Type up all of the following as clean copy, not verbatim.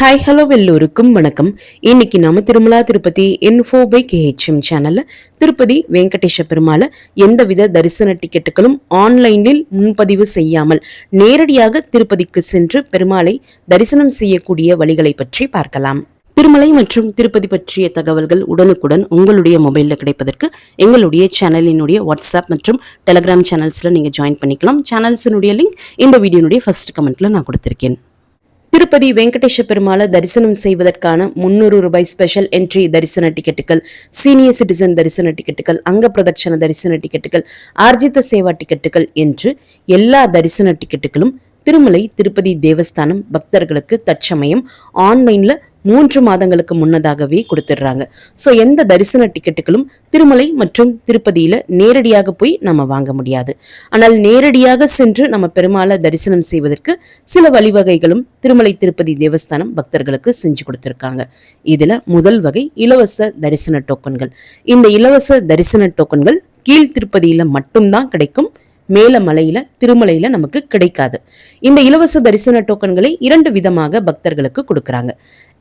Hi hello எல்லோருக்கும் வணக்கம். இன்னைக்கு நாம Tirumala Tirupati info by KHM சேனல்ல திருப்பதி வெங்கடேஷ பெருமாளை எந்தவித தரிசன டிக்கெட்டுகளும் ஆன்லைனில் முன்பதிவு செய்யாமல் நேரடியாக திருப்பதிக்கு சென்று பெருமாளை தரிசனம் செய்யக்கூடிய வழிகளை பற்றி பார்க்கலாம். திருமலை மற்றும் திருப்பதி பற்றிய தகவல்கள் உடனுக்குடன் உங்களுடைய மொபைல்ல கிடைப்பதற்கு எங்களுடைய சேனலினுடைய வாட்ஸ்அப் மற்றும் டெலிகிராம் சேனல்ஸ்ல நீங்க ஜாயின் பண்ணிக்கலாம். சேனல்ஸினுடைய லிங்க் இந்த வீடியோனுடைய ஃபர்ஸ்ட் கமெண்ட்ல நான் கொடுத்திருக்கேன். திருப்பதி வெங்கடேஷ பெருமாளை தரிசனம் செய்வதற்கான 300 ரூபாய் ஸ்பெஷல் என்ட்ரி தரிசன டிக்கெட்டுகள், சீனியர் சிட்டிசன் தரிசன டிக்கெட்டுகள், அங்க பிரதட்சண தரிசன டிக்கெட்டுகள், ஆர்ஜித சேவா டிக்கெட்டுகள் என்று எல்லா தரிசன டிக்கெட்டுகளும் திருமலை திருப்பதி தேவஸ்தானம் பக்தர்களுக்கு தற்சமயம் ஆன்லைன்ல 3 மாதங்களுக்கு முன்னதாகவே கொடுத்துடுறாங்க. ஸோ எந்த தரிசன டிக்கெட்டுகளும் திருமலை மற்றும் திருப்பதியில நேரடியாக போய் நம்ம வாங்க முடியாது. ஆனால் நேரடியாக சென்று நம்ம பெருமாளை தரிசனம் செய்வதற்கு சில வழிவகைகளும் திருமலை திருப்பதி தேவஸ்தானம் பக்தர்களுக்கு செஞ்சு கொடுத்திருக்காங்க. இதுல முதல் வகை இலவச தரிசன டோக்கன்கள். இந்த இலவச தரிசன டோக்கன்கள் கீழ் திருப்பதியில மட்டும்தான் கிடைக்கும். மேல மலையில திருமலையில நமக்கு கிடைக்காது. இந்த இலவச தரிசன டோக்கன்களை 2 விதமாக பக்தர்களுக்கு கொடுக்கறாங்க.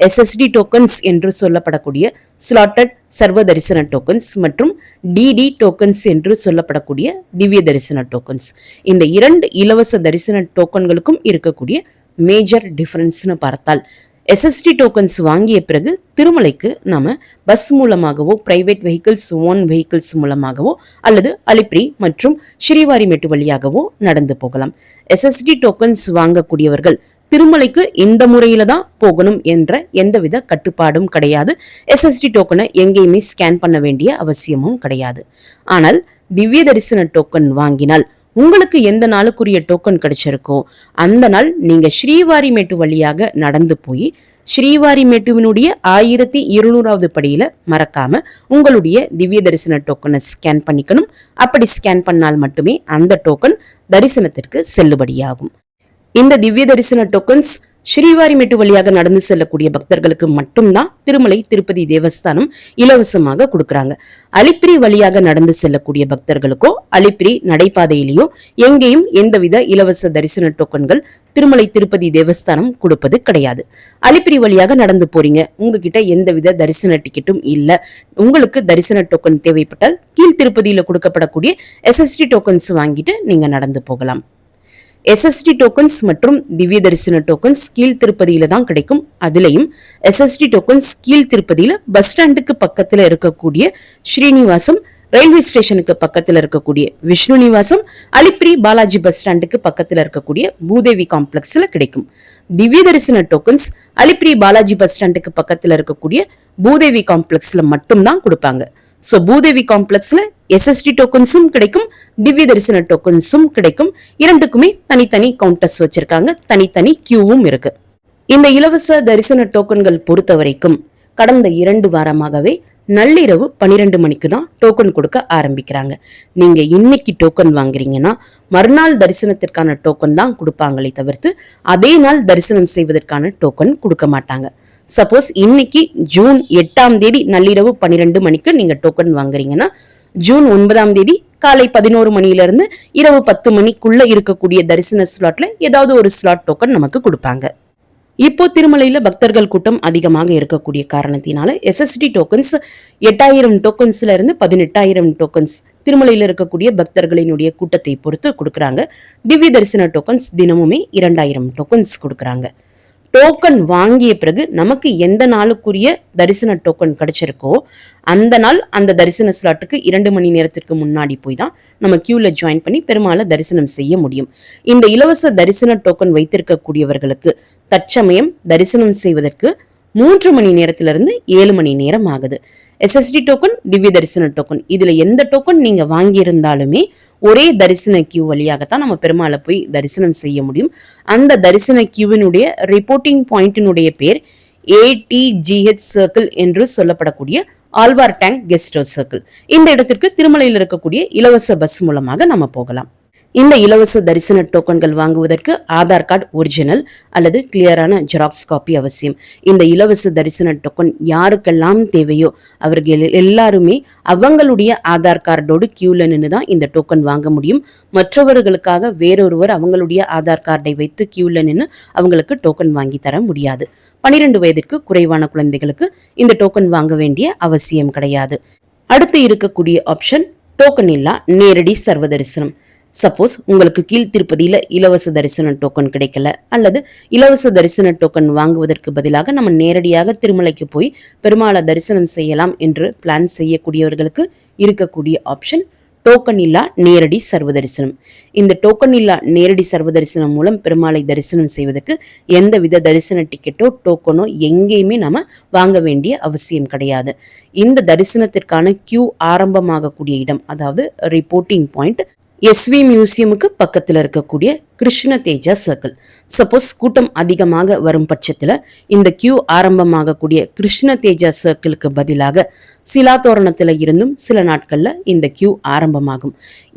SSD டோக்கன்ஸ் என்று சொல்லப்படக்கூடிய ஸ்லாட்டட் சர்வ தரிசன டோக்கன்ஸ் மற்றும் DD டோக்கன்ஸ் என்று சொல்லப்படக்கூடிய திவ்ய தரிசன டோக்கன்ஸ். இந்த 2 இலவச தரிசன டோக்கன்களுக்கும் இருக்கக்கூடிய மேஜர் டிஃபரன்ஸ்னு பார்த்தால், SSD டோக்கன்ஸ் வாங்கிய பிறகு திருமலைக்கு நாம பஸ் மூலமாகவோ பிரைவேட் வெஹிக்கிள்ஸ் ஓன் வெஹிக்கிள்ஸ் மூலமாகவோ அல்லது அலிப்ரி மற்றும் ஸ்ரீவாரிமேட்டு வழியாகவோ நடந்து போகலாம். SSD டோக்கன்ஸ் வாங்கக்கூடியவர்கள் திருமலைக்கு இந்த முறையில தான் போகணும் என்ற எந்தவித கட்டுப்பாடும் கிடையாது. SSD டோக்கனை எங்கேயுமே ஸ்கேன் பண்ண வேண்டிய அவசியமும் கிடையாது. ஆனால் திவ்ய தரிசன டோக்கன் வாங்கினால் உங்களுக்கு எந்த நாளுக்குரிய டோக்கன் கிடைச்சிருக்கோ அந்த நாள் நீங்க ஸ்ரீவாரிமேட்டு வழியாக நடந்து போய் ஸ்ரீவாரிமேட்டுவினுடைய 1200வது படியில மறக்காம உங்களுடைய திவ்ய தரிசன டோக்கனை ஸ்கேன் பண்ணிக்கணும். அப்படி ஸ்கேன் பண்ணால் மட்டுமே அந்த டோக்கன் தரிசனத்திற்கு செல்லுபடியாகும். இந்த திவ்ய தரிசன டோக்கன்ஸ் ஸ்ரீவாரிமேட்டு வழியாக நடந்து செல்லக்கூடிய பக்தர்களுக்கு மட்டும்தான் திருமலை திருப்பதி தேவஸ்தானம் இலவசமாக கொடுக்கறாங்க. அலிப்பிரி வழியாக நடந்து செல்லக்கூடிய பக்தர்களுக்கோ அலிப்பிரி நடைபாதையிலேயோ எங்கேயும் எந்தவித இலவச தரிசன டோக்கன்கள் திருமலை திருப்பதி தேவஸ்தானம் கொடுப்பது கிடையாது. அலிப்பிரி வழியாக நடந்து போறீங்க, உங்ககிட்ட எந்தவித தரிசன டிக்கெட்டும் இல்ல, உங்களுக்கு தரிசன டோக்கன் தேவைப்பட்டால் கீழ் திருப்பதியில கொடுக்கப்படக்கூடிய SSD டோக்கன்ஸ் வாங்கிட்டு நீங்க நடந்து போகலாம். SSD டோக்கன்ஸ் மற்றும் திவ்ய தரிசன டோக்கன்ஸ் கீழ் திருப்பதியில தான் கிடைக்கும். அதுலயும் SSD டோக்கன்ஸ் கீழ் திருப்பதியில பஸ் ஸ்டாண்டுக்கு பக்கத்துல இருக்கக்கூடிய ஸ்ரீனிவாசம், ரயில்வே ஸ்டேஷனுக்கு பக்கத்துல இருக்கக்கூடிய விஷ்ணு நிவாசம், அலிப்பிரி பாலாஜி பஸ் ஸ்டாண்டுக்கு பக்கத்துல இருக்கக்கூடிய பூதேவி காம்ப்ளெக்ஸ்ல கிடைக்கும். திவ்ய தரிசன டோக்கன்ஸ் அலிப்பிரி பாலாஜி பஸ் ஸ்டாண்டுக்கு பக்கத்துல இருக்கக்கூடிய பூதேவி காம்ப்ளெக்ஸ்ல மட்டும்தான் கொடுப்பாங்க. சோ பூதேவி காம்ப்ளெக்ஸ்ல SSD டோக்கன்ஸும் கிடைக்கும், திவ்ய தரிசன டோக்கன்ஸும் கிடைக்கும். இரண்டுக்குமே தனித்தனி கவுண்டர்ஸ் வச்சிருக்காங்க, தனித்தனி கியூவும் இருக்கு. இந்த இலவச தரிசன டோக்கன்கள் பொறுத்த வரைக்கும் கடந்த 2 வாரமாகவே நள்ளிரவு 12 மணிக்கு தான் டோக்கன் கொடுக்க ஆரம்பிக்கிறாங்க. நீங்க இன்னைக்கு டோக்கன் வாங்குறீங்கன்னா மறுநாள் தரிசனத்திற்கான டோக்கன் தான் கொடுப்பாங்களே தவிர்த்து அதே நாள் தரிசனம் செய்வதற்கான டோக்கன் கொடுக்க மாட்டாங்க. சப்போஸ் இன்னைக்கு ஜூன் 8ஆம் தேதி நள்ளிரவு 12 மணிக்கு நீங்க டோக்கன் வாங்குறீங்கன்னா ஜூன் 9ஆம் தேதி காலை 11 மணியிலிருந்து இரவு 10 மணிக்குள்ள இருக்கக்கூடிய தரிசன ஸ்லாட்ல ஏதாவது ஒரு ஸ்லாட் டோக்கன் நமக்கு கொடுப்பாங்க. இப்போ திருமலையில பக்தர்கள் கூட்டம் அதிகமாக இருக்கக்கூடிய காரணத்தினால SSD டோக்கன்ஸ் 8000 டோக்கன்ஸ்ல இருந்து 18000 டோக்கன்ஸ் திருமலையில இருக்கக்கூடிய பக்தர்களினுடைய கூட்டத்தை பொறுத்து கொடுக்கறாங்க. திவ்ய தரிசன டோக்கன்ஸ் தினமுமே 2000 டோக்கன்ஸ் கொடுக்கறாங்க. டோக்கன் வாங்கிய பிறகு நமக்கு எந்த நாளுக்குரிய தரிசன டோக்கன் கிடைச்சிருக்கோ அந்த நாள் அந்த தரிசன ஸ்லாட்டுக்கு 2 மணி நேரத்திற்கு முன்னாடி போய் தான் நம்ம கியூல ஜாயின் பண்ணி பெருமாளை தரிசனம் செய்ய முடியும். இந்த இலவச தரிசன டோக்கன் வைத்திருக்கக்கூடியவர்களுக்கு தற்சமயம் தரிசனம் செய்வதற்கு 3 மணி நேரத்திலிருந்து 7 மணி நேரம் ஆகுது. SSD டோக்கன், திவ்ய தரிசன டோக்கன், இதுல எந்த டோக்கன் நீங்க வாங்கி இருந்தாலுமே ஒரே தரிசன கியூ வழியாகத்தான் நம்ம பெருமாளை போய் தரிசனம் செய்ய முடியும். அந்த தரிசன கியூவினுடைய ரிப்போர்ட்டிங் பாயிண்டினுடைய பேர் ATGH சர்க்கிள் என்று சொல்லப்படக்கூடிய Alwar tank guest house circle. இந்த இடத்திற்கு திருமலையில் இருக்கக்கூடிய இலவச பஸ் மூலமாக நம்ம போகலாம். இந்த இலவச தரிசன டோக்கன்கள் வாங்குவதற்கு ஆதார் கார்டு ஒரிஜினல் அல்லது கிளியரான ஜெராக்ஸ் காப்பி அவசியம். இந்த இலவச தரிசன டோக்கன் யாருக்கெல்லாம் தேவையோ அவர்கள் எல்லாருமே அவங்களுடைய ஆதார் கார்டோடு கியூல நின்று தான் இந்த டோக்கன் வாங்க முடியும். மற்றவர்களுக்காக வேறொருவர் அவங்களுடைய ஆதார் கார்டை வைத்து கியூல நின்று அவங்களுக்கு டோக்கன் வாங்கி தர முடியாது. 12 வயதிற்கு குறைவான குழந்தைகளுக்கு இந்த டோக்கன் வாங்க வேண்டிய அவசியம் கிடையாது. அடுத்து இருக்கக்கூடிய ஆப்ஷன் டோக்கன் இல்லா நேரடி சர்வ தரிசனம். சப்போஸ் உங்களுக்கு கீழ் திருப்பதியில இலவச தரிசன டோக்கன் கிடைக்கல அல்லது இலவச தரிசன டோக்கன் வாங்குவதற்கு பதிலாக நம்ம நேரடியாக திருமலைக்கு போய் பெருமாளை தரிசனம் செய்யலாம் என்று பிளான் செய்யக்கூடியவர்களுக்கு இருக்கக்கூடிய ஆப்ஷன் டோக்கன் இல்லா நேரடி சர்வ தரிசனம். இந்த டோக்கன் இல்லா நேரடி சர்வ தரிசனம் மூலம் பெருமாளை தரிசனம் செய்வதற்கு எந்தவித தரிசன டிக்கெட்டோ டோக்கனோ எங்கேயுமே நாம வாங்க வேண்டிய அவசியம் கிடையாது. இந்த தரிசனத்திற்கான கியூ ஆரம்பமாகக்கூடிய இடம், அதாவது ரிப்போர்ட்டிங் பாயிண்ட், எஸ்வி மியூசியமுக்கு பக்கத்துல இருக்கக்கூடிய கிருஷ்ண தேஜா சர்க்கிள். சப்போஸ் கூட்டம் அதிகமாக வரும் பட்சத்துல இந்த கியூ ஆரம்பமாகக்கூடிய கிருஷ்ண தேஜா சர்க்கிளுக்கு பதிலாக சிலா தோரணத்துல இருந்தும் சில நாட்கள்ல இந்த கியூ ஆரம்பமாகும்.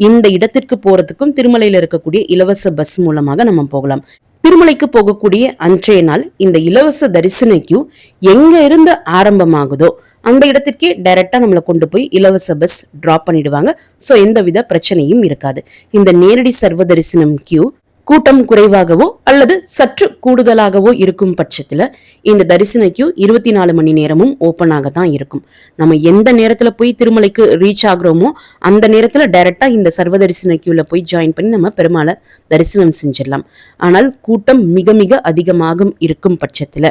இந்த இடத்திற்கு போறதுக்கும் திருமலையில இருக்கக்கூடிய இலவச பஸ் மூலமாக நம்ம போகலாம். திருமலைக்கு போகக்கூடிய அன்றைய நாள் இந்த இலவச தரிசன கியூ எங்க இருந்து ஆரம்பமாகுதோ அந்த இடத்திற்கே டைரக்டா நம்மளை கொண்டு போய் இலவச பஸ் டிராப் பண்ணிடுவாங்க. சோ எந்தவித பிரச்சனையும் இருக்காது. இந்த நேரடி சர்வ தரிசனம் கியூ கூட்டம் குறைவாகவோ அல்லது சற்று கூடுதலாகவோ இருக்கும் பட்சத்துல இந்த தரிசன கியூ 24 மணி நேரமும் ஓப்பனாக தான் இருக்கும். நம்ம எந்த நேரத்துல போய் திருமலைக்கு ரீச் ஆகுறோமோ அந்த நேரத்துல டைரக்டா இந்த சர்வ தரிசன கியூல போய் ஜாயின் பண்ணி நம்ம பெருமாளை தரிசனம் செஞ்சிடலாம். ஆனால் கூட்டம் மிக மிக அதிகமாக இருக்கும் பட்சத்துல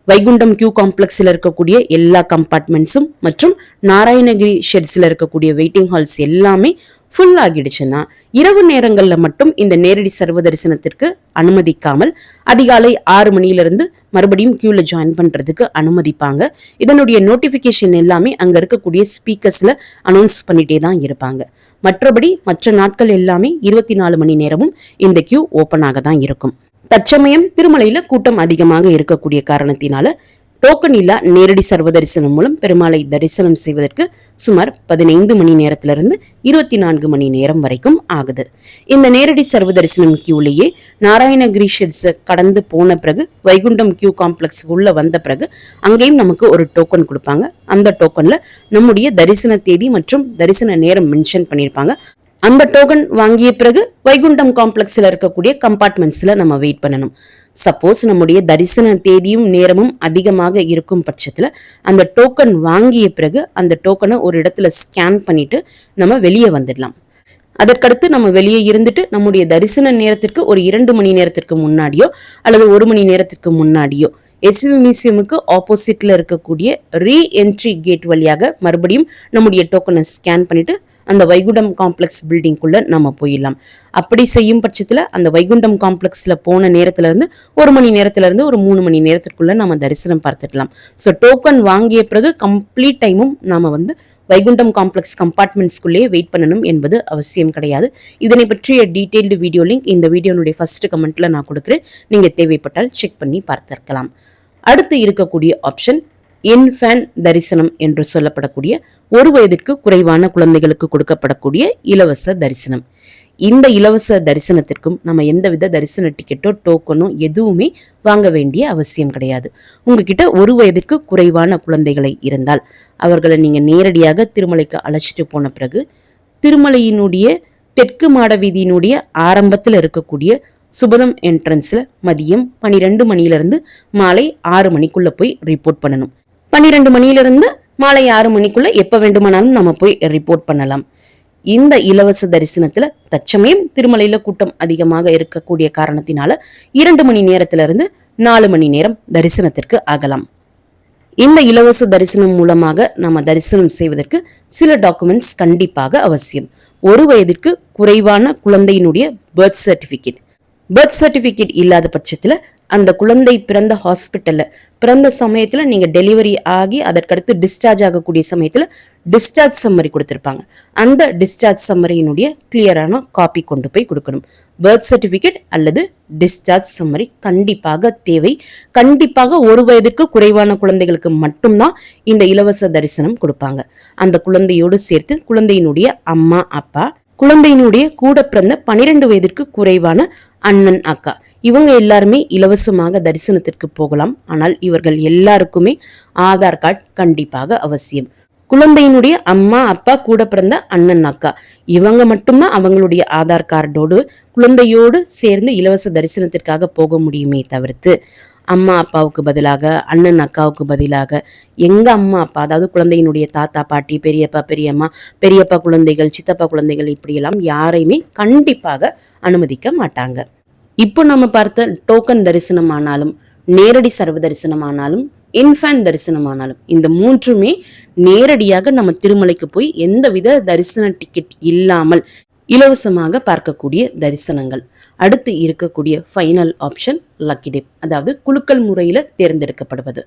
வைகுண்டம் கியூ காம்ப்ளெக்ஸ்ல இருக்கக்கூடிய எல்லா கம்பார்ட்மெண்ட்ஸும் மற்றும் நாராயணகிரி ஷெட்ஸ்ல இருக்கக்கூடிய வெயிட்டிங் ஹால்ஸ் எல்லாமே ஃபுல் ஆகிடுச்சுன்னா இரவு நேரங்கள்ல மட்டும் இந்த நேரடி சர்வ தரிசனத்திற்கு அனுமதிக்காமல் அதிகாலை 6 மணியிலிருந்து மறுபடியும் கியூல ஜாயின் பண்றதுக்கு அனுமதிப்பாங்க. இதனுடைய நோட்டிபிகேஷன் எல்லாமே அங்க இருக்கக்கூடிய ஸ்பீக்கர்ஸ்ல அனௌன்ஸ் பண்ணிட்டே தான் இருப்பாங்க. மற்றபடி மற்ற நாட்கள் எல்லாமே 24 மணி நேரமும் இந்த கியூ ஓப்பனாக தான் இருக்கும். தற்சமயம் திருமலையில கூட்டம் அதிகமாக இருக்கக்கூடிய காரணத்தினால டோக்கன் இல்லா நேரடி சர்வ தரிசனம் மூலம் பெருமாளை தரிசனம் செய்வதற்கு சுமார் 15 மணி நேரத்திலிருந்து 24 மணி நேரம் வரைக்கும் ஆகுது. இந்த நேரடி சர்வ தரிசனம் கியூலேயே நாராயணகிரி ஷெட்ஸ் கடந்து போன பிறகு வைகுண்டம் கியூ காம்ப்ளெக்ஸ் உள்ள வந்த பிறகு அங்கேயும் நமக்கு ஒரு டோக்கன் கொடுப்பாங்க. அந்த டோக்கன்ல நம்முடைய தரிசன தேதி மற்றும் தரிசன நேரம் மென்ஷன் பண்ணியிருப்பாங்க. அந்த டோக்கன் வாங்கிய பிறகு வைகுண்டம் காம்ப்ளெக்ஸ்ல இருக்கக்கூடிய கம்பார்ட்மெண்ட்ஸ்ல நம்ம வெயிட் பண்ணணும். சப்போஸ் நம்முடைய தரிசன தேதியும் நேரமும் அதிகமாக இருக்கும் பட்சத்துல அந்த டோக்கன் வாங்கிய பிறகு அந்த டோக்கனை ஒரு இடத்துல ஸ்கேன் பண்ணிட்டு நம்ம வெளியே வந்துடலாம். அதற்கடுத்து நம்ம வெளியே இருந்துட்டு நம்முடைய தரிசன நேரத்திற்கு ஒரு 2 மணி நேரத்திற்கு முன்னாடியோ அல்லது 1 மணி நேரத்திற்கு முன்னாடியோ எஸ்வி மியூசியமுக்கு ஆப்போசிட்ல இருக்கக்கூடிய ரீஎன்ட்ரி கேட் வழியாக மறுபடியும் நம்முடைய டோக்கனை ஸ்கேன் பண்ணிட்டு அந்த வைகுண்டம் காம்ப்ளெக்ஸ் பில்டிங்குள்ள நம்ம போயிடலாம். அப்படி செய்யும் பட்சத்துல அந்த வைகுண்டம் காம்ப்ளெக்ஸ்ல போன நேரத்துல இருந்து 1 மணி நேரத்துல இருந்து ஒரு 3 மணி நேரத்திற்குள்ள நம்ம தரிசனம் பார்த்துக்கலாம். ஸோ டோக்கன் வாங்கிய பிறகு கம்ப்ளீட் டைமும் நாம வைகுண்டம் காம்ப்ளெக்ஸ் கம்பார்ட்மெண்ட்ஸ்குள்ளேயே வெயிட் பண்ணணும் என்பது அவசியம் கிடையாது. இதனை பற்றிய டீடைல்டு வீடியோ லிங்க் இந்த வீடியோனுடைய ஃபர்ஸ்ட் கமெண்ட்ல நான் கொடுக்குறேன். நீங்க தேவைப்பட்டால் செக் பண்ணி பார்த்திருக்கலாம். அடுத்து இருக்கக்கூடிய ஆப்ஷன் இன்ஃபேன் தரிசனம் என்று சொல்லப்படக்கூடிய 1 வயதிற்கு குறைவான குழந்தைகளுக்கு கொடுக்கப்படக்கூடிய இலவச தரிசனம். இந்த இலவச தரிசனத்திற்கும் நம்ம எந்தவித தரிசன டிக்கெட்டோ டோக்கனோ எதுவுமே வாங்க வேண்டிய அவசியம் கிடையாது. உங்ககிட்ட 1 வயதிற்கு குறைவான குழந்தைகளை இருந்தால் அவர்களை நீங்க நேரடியாக திருமலைக்கு அழைச்சிட்டு போன பிறகு திருமலையினுடைய தெற்கு மாட வீதியினுடைய ஆரம்பத்தில் இருக்கக்கூடிய சுபதம் என்ட்ரன்ஸ்ல மதியம் 12 மணியிலிருந்து மாலை 6 மணிக்குள்ள போய் ரிப்போர்ட் பண்ணணும். 12 மணியிலிருந்து மாலை 6 மணிக்குள்ள எப்ப வேண்டுமானாலும் நம்ம போய் ரிப்போர்ட் பண்ணலாம். இந்த இலவச தரிசனத்துல தற்சமயம் திருமலையில கூட்டம் அதிகமாக இருக்கக்கூடிய காரணத்தினால 2 மணி நேரத்திலிருந்து 4 மணி நேரம் தரிசனத்திற்கு ஆகலாம். இந்த இலவச தரிசனம் மூலமாக நம்ம தரிசனம் செய்வதற்கு சில டாக்குமெண்ட்ஸ் கண்டிப்பாக அவசியம். 1 வயதிற்கு குறைவான குழந்தையினுடைய பர்த் சர்டிபிகேட் இல்லாத பட்சத்துல அந்த குழந்தை பிறந்த ஹாஸ்பிட்டல்ல பிறந்த சமயத்துல நீங்க டெலிவரி ஆகி அதற்கடுத்து டிஸ்சார்ஜ் ஆகக்கூடிய சமயத்துல டிஸ்சார்ஜ் சம்மரி கொடுத்திருப்பாங்க. அந்த டிஸ்சார்ஜ் சம்மரியினுடைய கிளியரான காப்பி கொண்டு போய் கொடுக்கணும். பர்த் சர்டிபிகேட் அல்லது டிஸ்சார்ஜ் சம்மரி கண்டிப்பாக தேவை. கண்டிப்பாக 1 வயதுக்கு குறைவான குழந்தைகளுக்கு மட்டும்தான் இந்த இலவச தரிசனம் கொடுப்பாங்க. அந்த குழந்தையோடு சேர்த்து குழந்தையினுடைய அம்மா அப்பா குழந்தையினுடைய கூட பிறந்த 12 வயதிற்கு குறைவான அண்ணன் அக்கா இவங்க எல்லாருமே இலவசமாக தரிசனத்திற்கு போகலாம். ஆனால் இவர்கள் எல்லாருக்குமே ஆதார் கார்டு கண்டிப்பாக அவசியம். குழந்தையினுடைய அம்மா அப்பா கூட பிறந்த அண்ணன் அக்கா இவங்க மட்டும்தான் அவங்களுடைய ஆதார் கார்டோடு குழந்தையோடு சேர்ந்து இலவச தரிசனத்திற்காக போக முடியுமே தவிர்த்து அம்மா அப்பாவுக்கு பதிலாக அண்ணன் அக்காவுக்கு பதிலாக எங்க அம்மா அப்பா அதாவது குழந்தையினுடைய தாத்தா பாட்டி பெரியப்பா பெரியம்மா பெரியப்பா குழந்தைகள் சித்தப்பா குழந்தைகள் இப்படியெல்லாம் யாரையுமே கண்டிப்பாக அனுமதிக்க மாட்டாங்க. இப்போ நம்ம பார்த்த டோக்கன் தரிசனம் ஆனாலும் நேரடி சர்வ தரிசனம் ஆனாலும் இன்ஃபேன்ட் தரிசனம் ஆனாலும் இந்த மூன்றுமே நேரடியாக நம்ம திருமலைக்கு போய் எந்தவித தரிசன டிக்கெட் இல்லாமல் இலவசமாக பார்க்கக்கூடிய தரிசனங்கள். அடுத்து இருக்கக்கூடிய ஃபைனல் ஆப்ஷன் லக்கி டிப், அதாவது குலுக்கல் முறையில தேர்ந்தெடுக்கப்படுவது.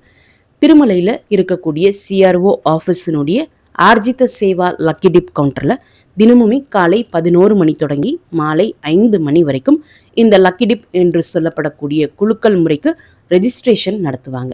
திருமலையில இருக்கக்கூடிய சிஆர்ஓ ஆஃபீஸினுடைய ஆர்ஜித சேவா லக்கி டிப் கவுண்டர்ல தினமுமே காலை 11 மணி தொடங்கி மாலை 5 மணி வரைக்கும் இந்த லக்கி டிப் என்று சொல்லப்படக்கூடிய குலுக்கல் முறைக்கு ரெஜிஸ்ட்ரேஷன் நடத்துவாங்க.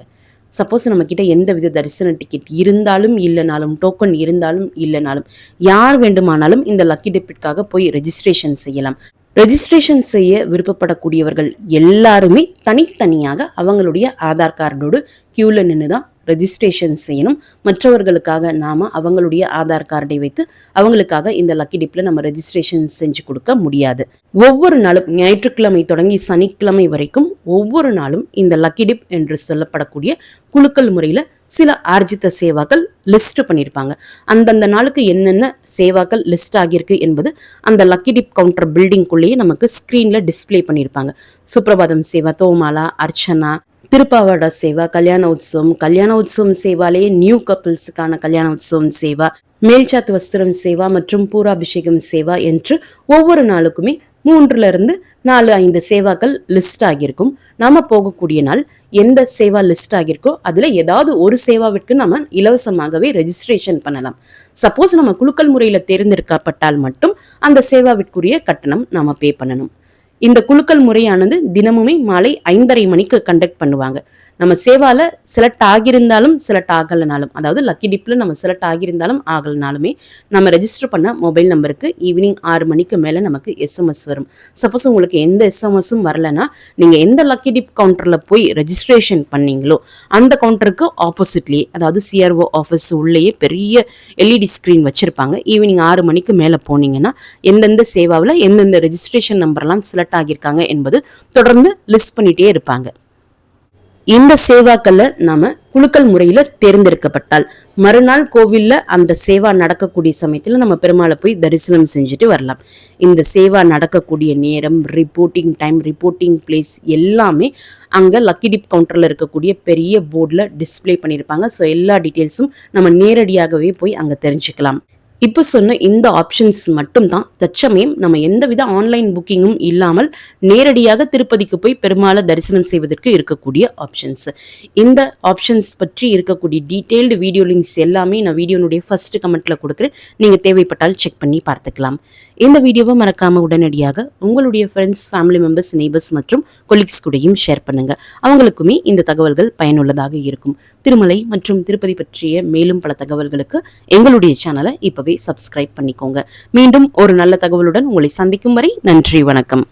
சப்போஸ் நம்ம கிட்ட எந்தவித தரிசன டிக்கெட் இருந்தாலும் இல்லைனாலும் டோக்கன் இருந்தாலும் இல்லைனாலும் யார் வேண்டுமானாலும் இந்த லக்கி டிப்பிற்காக போய் ரெஜிஸ்ட்ரேஷன் செய்யலாம். ரெஜிஸ்ட்ரேஷன் செய்ய விருப்பப்படக்கூடியவர்கள் எல்லாருமே தனித்தனியாக அவங்களுடைய ஆதார் கார்டோடு கியூல நின்று தான் ரெஜிஸ்ட்ரேஷன் செய்யணும். மற்றவர்களுக்காக நாம அவங்களுடைய ஆதார் கார்டை வைத்து அவங்களுக்காக இந்த லக்கி டிப்ல நம்ம ரெஜிஸ்ட்ரேஷன் செஞ்சு கொடுக்க முடியாது. ஒவ்வொரு நாளும் ஞாயிற்றுக்கிழமை தொடங்கி சனிக்கிழமை வரைக்கும் ஒவ்வொரு நாளும் இந்த லக்கி டிப் என்று சொல்லப்படக்கூடிய குலுக்கல் முறையில சில ஆர்ஜித சேவாக்கள் லிஸ்ட் பண்ணியிருப்பாங்க. அந்தந்த நாளுக்கு என்னென்ன சேவாக்கள் லிஸ்ட் ஆகியிருக்கு என்பது அந்த லக்கி டிப் கவுண்டர் பில்டிங்குள்ளேயே நமக்கு ஸ்கிரீன்ல டிஸ்பிளே பண்ணியிருப்பாங்க. சுப்ரபாதம் சேவா, தோமாலா, அர்ச்சனா, திருப்பாவாடா சேவா, கல்யாண உற்சவம் சேவாலேயே நியூ கப்பிள்ஸுக்கான கல்யாண உற்சவம் சேவா, மேல்சாத்து வஸ்திரம் சேவா மற்றும் பூராபிஷேகம் சேவா என்று ஒவ்வொரு நாளுக்குமே 3 to 4-5 சேவாக்கள் லிஸ்ட் ஆகியிருக்கும். நாம போகக்கூடிய நாள் எந்த சேவா லிஸ்ட் ஆகியிருக்கோ அதுல ஏதாவது ஒரு சேவாவிற்கு நம்ம இலவசமாகவே ரெஜிஸ்ட்ரேஷன் பண்ணலாம். சப்போஸ் நம்ம குலுக்கல் முறையில தேர்ந்தெடுக்கப்பட்டால் மட்டும் அந்த சேவாவிற்குரிய கட்டணம் நாம பே பண்ணணும். இந்த குலுக்கல் முறையானது தினமுமே மாலை 5:30 மணிக்கு கண்டக்ட் பண்ணுவாங்க. நம்ம சேவால செலக்ட் ஆகியிருந்தாலும் செலக்ட் ஆகலனாலும், அதாவது லக்கி டிப்ல நம்ம செலக்ட் ஆகியிருந்தாலும் ஆகலனாலுமே நம்ம ரெஜிஸ்டர் பண்ண மொபைல் நம்பருக்கு ஈவினிங் 6 மணிக்கு மேல நமக்கு SMS வரும். சப்போஸ் உங்களுக்கு எந்த SMSும் வரலன்னா நீங்க எந்த லக்கி டிப் கவுண்டர்ல போய் ரெஜிஸ்ட்ரேஷன் பண்ணீங்களோ அந்த கவுண்டருக்கு ஆப்போசிட்லயே, அதாவது சிஆர்ஓ ஆஃபீஸ் உள்ளேயே பெரிய LED ஸ்கிரீன் வச்சிருப்பாங்க. ஈவினிங் 6 மணிக்கு மேல போனீங்கன்னா எந்தெந்த சேவாவில் எந்தெந்த ரெஜிஸ்ட்ரேஷன் நம்பர்லாம் செலக்ட் ஆகியிருக்காங்க என்பது தொடர்ந்து லிஸ்ட் பண்ணிட்டே இருப்பாங்க. இந்த சேவாக்கள்ல நாம குலுக்கல் முறையில தேர்ந்தெடுக்கப்பட்டால் மறுநாள் கோவில்ல அந்த சேவா நடக்கக்கூடிய சமயத்துல நம்ம பெருமாளை போய் தரிசனம் செஞ்சுட்டு வரலாம். இந்த சேவா நடக்கக்கூடிய நேரம், ரிப்போர்ட்டிங் டைம், ரிப்போர்ட்டிங் பிளேஸ் எல்லாமே அங்க லக்கி டிப் கவுண்டர்ல இருக்கக்கூடிய பெரிய போர்டுல டிஸ்பிளே பண்ணியிருப்பாங்க. ஸோ எல்லா டீட்டெயில்ஸும் நம்ம நேரடியாகவே போய் அங்க தெரிஞ்சுக்கலாம். இப்போ சொன்ன இந்த ஆப்ஷன்ஸ் மட்டும் தான் தற்சமயம் நம்ம எந்தவித ஆன்லைன் புக்கிங்கும் இல்லாமல் நேரடியாக திருப்பதிக்கு போய் பெருமாளை தரிசனம் செய்வதற்கு இருக்கக்கூடிய ஆப்ஷன்ஸ். இந்த ஆப்ஷன்ஸ் பற்றி இருக்கக்கூடிய டீட்டெயில்டு வீடியோ லிங்க்ஸ் எல்லாமே நான் வீடியோனுடைய ஃபர்ஸ்ட் கமெண்ட்ல கொடுக்குறேன். நீங்க தேவைப்பட்டால் செக் பண்ணி பார்த்துக்கலாம். இந்த வீடியோவை மறக்காம உடனடியாக உங்களுடைய ஃப்ரெண்ட்ஸ், ஃபேமிலி மெம்பர்ஸ், நெய்பர்ஸ் மற்றும் கொலீக்ஸ் கூடயும் ஷேர் பண்ணுங்க. அவங்களுக்குமே இந்த தகவல்கள் பயனுள்ளதாக இருக்கும். திருமலை மற்றும் திருப்பதி பற்றிய மேலும் பல தகவல்களுக்கு எங்களுடைய சேனலை இப்பவே சப்ஸ்கிரைப் பண்ணிக்கோங்க. மீண்டும் ஒரு நல்ல தகவலுடன் உங்களை சந்திக்கும் வரை நன்றி, வணக்கம்.